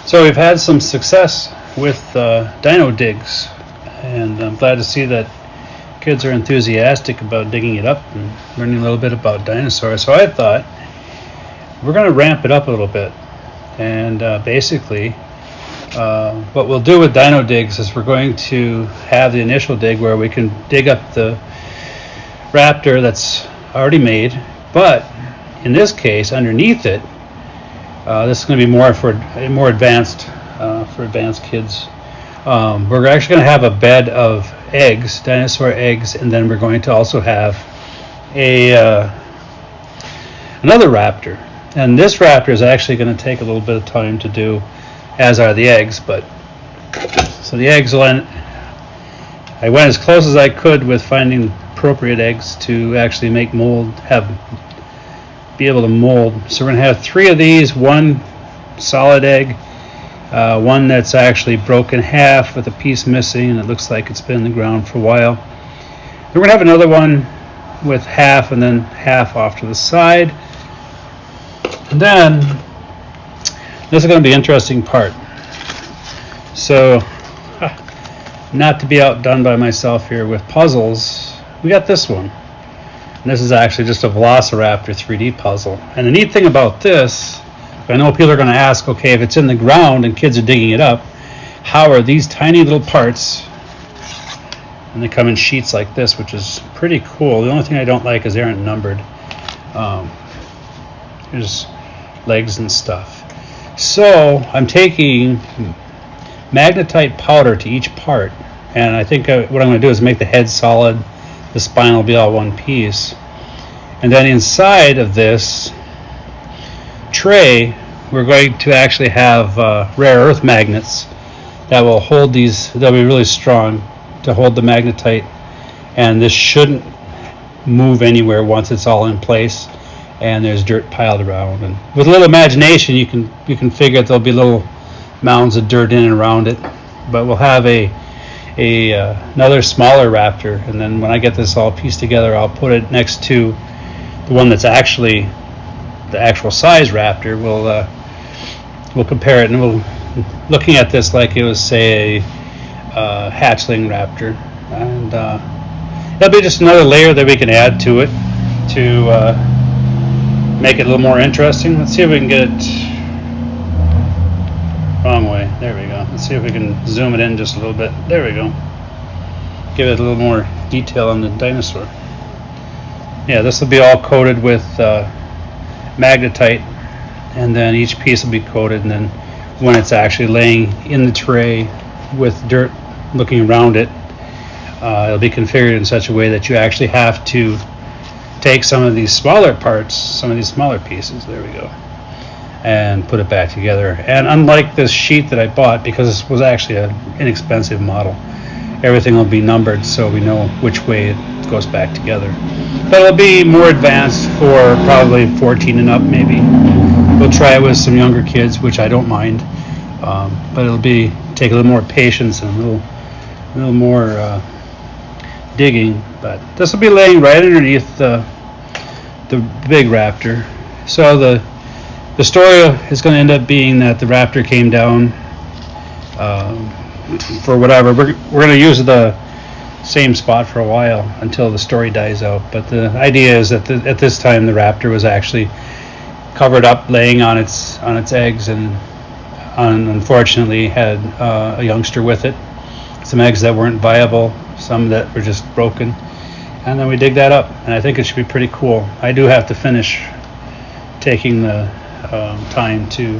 So we've had some success with DinoDigs, and I'm glad to see that kids are enthusiastic about digging it up and learning a little bit about dinosaurs. So I thought we're going to ramp it up a little bit, and basically what we'll do with DinoDigs is we're going to have the initial dig where we can dig up the raptor that's already made, but in this case underneath it, this is going to be more for advanced kids. We're actually going to have a bed of eggs, dinosaur eggs, and then we're going to also have another raptor. And this raptor is actually going to take a little bit of time to do, as are the eggs. But so the eggs I went as close as I could with finding appropriate eggs to actually make mold, be able to mold. So we're going to have 3 of these, one solid egg, one that's actually broken half with a piece missing, and it looks like it's been in the ground for a while. Then we're going to have another one with half and then half off to the side. And then this is going to be an interesting part. So, not to be outdone by myself here with puzzles, we got this one. And this is actually just a Velociraptor 3D puzzle. And the neat thing about this, I know people are going to ask, okay, if it's in the ground and kids are digging it up, how are these tiny little parts, and they come in sheets like this, which is pretty cool. The only thing I don't like is they aren't numbered. There's legs and stuff. So I'm taking magnetite powder to each part, and I think what I'm going to do is make the head solid, the spine will be all one piece, and then inside of this tray we're going to actually have rare earth magnets that will hold these. They'll be really strong to hold the magnetite, and this shouldn't move anywhere once it's all in place and there's dirt piled around. And with a little imagination you can figure there'll be little mounds of dirt in and around it. But we'll have another smaller raptor, and then when I get this all pieced together I'll put it next to the one that's actually the actual size raptor. We'll compare it, and we'll looking at this like it was, say, a hatchling raptor, and that'll be just another layer that we can add to it to make it a little more interesting. Let's see if we can get it wrong way. There we go. Let's see if we can zoom it in just a little bit. There we go. Give it a little more detail on the dinosaur. Yeah, this will be all coated with magnetite, and then each piece will be coated, and then when it's actually laying in the tray with dirt looking around it, it'll be configured in such a way that you actually have to take some of these smaller parts, some of these smaller pieces, there we go, and put it back together. And unlike this sheet that I bought, because this was actually an inexpensive model, everything will be numbered so we know which way it goes back together. But it'll be more advanced for probably 14 and up maybe. We'll try it with some younger kids, which I don't mind, but it'll take a little more patience and a little more digging. But this will be laying right underneath the big raptor. So the story is going to end up being that the raptor came down for whatever. We're going to use the same spot for a while until the story dies out. But the idea is that at this time the raptor was actually covered up, laying on its eggs, and unfortunately had a youngster with it. Some eggs that weren't viable, some that were just broken, and then we dig that up, and I think it should be pretty cool. I do have to finish taking the time to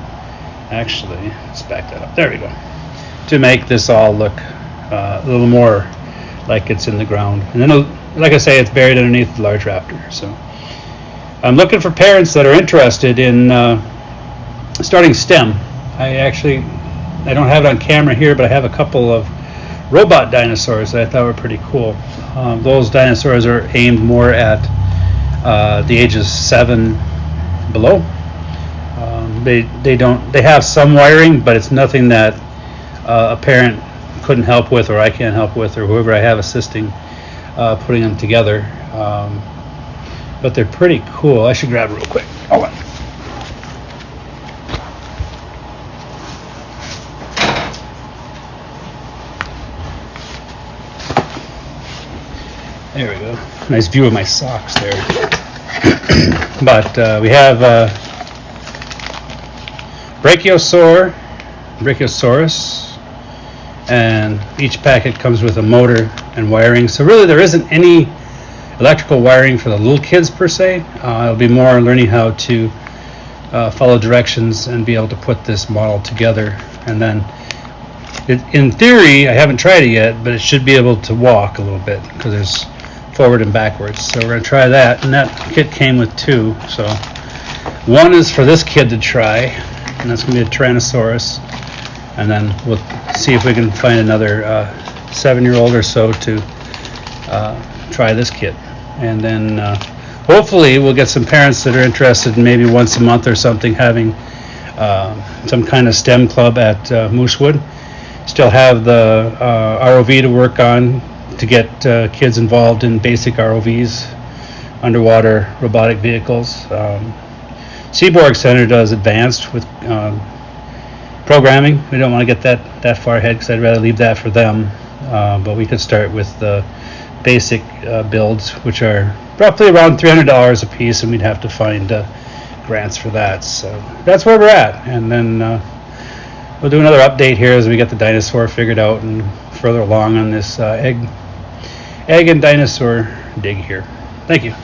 actually, let's back that up, there we go, to make this all look a little more like it's in the ground. And then, like I say, it's buried underneath the large raptor. So I'm looking for parents that are interested in starting STEM. I don't have it on camera here, but I have a couple of robot dinosaurs that I thought were pretty cool. Those dinosaurs are aimed more at the ages 7 below. They have some wiring, but it's nothing that a parent couldn't help with, or I can't help with, or whoever I have assisting putting them together. But they're pretty cool. I should grab it real quick. Hold on. There we go. Nice view of my socks there. But we have Brachiosaurus, and each packet comes with a motor and wiring. So really there isn't any electrical wiring for the little kids per se. It'll be more learning how to follow directions and be able to put this model together. And then in theory, I haven't tried it yet, but it should be able to walk a little bit because there's forward and backwards. So we're going to try that, and that kit came with 2. So one is for this kid to try, and that's going to be a Tyrannosaurus, and then we'll see if we can find another 7-year-old or so to try this kit. And then hopefully we'll get some parents that are interested in maybe once a month or something having some kind of STEM club at Moosewood. Still have the ROV to work on to get kids involved in basic ROVs, underwater robotic vehicles. Seaborg Center does advanced with programming. We don't want to get that far ahead because I'd rather leave that for them. But we could start with the basic builds, which are roughly around $300 a piece, and we'd have to find grants for that. So that's where we're at. And then we'll do another update here as we get the dinosaur figured out and further along on this egg and dinosaur dig here. Thank you.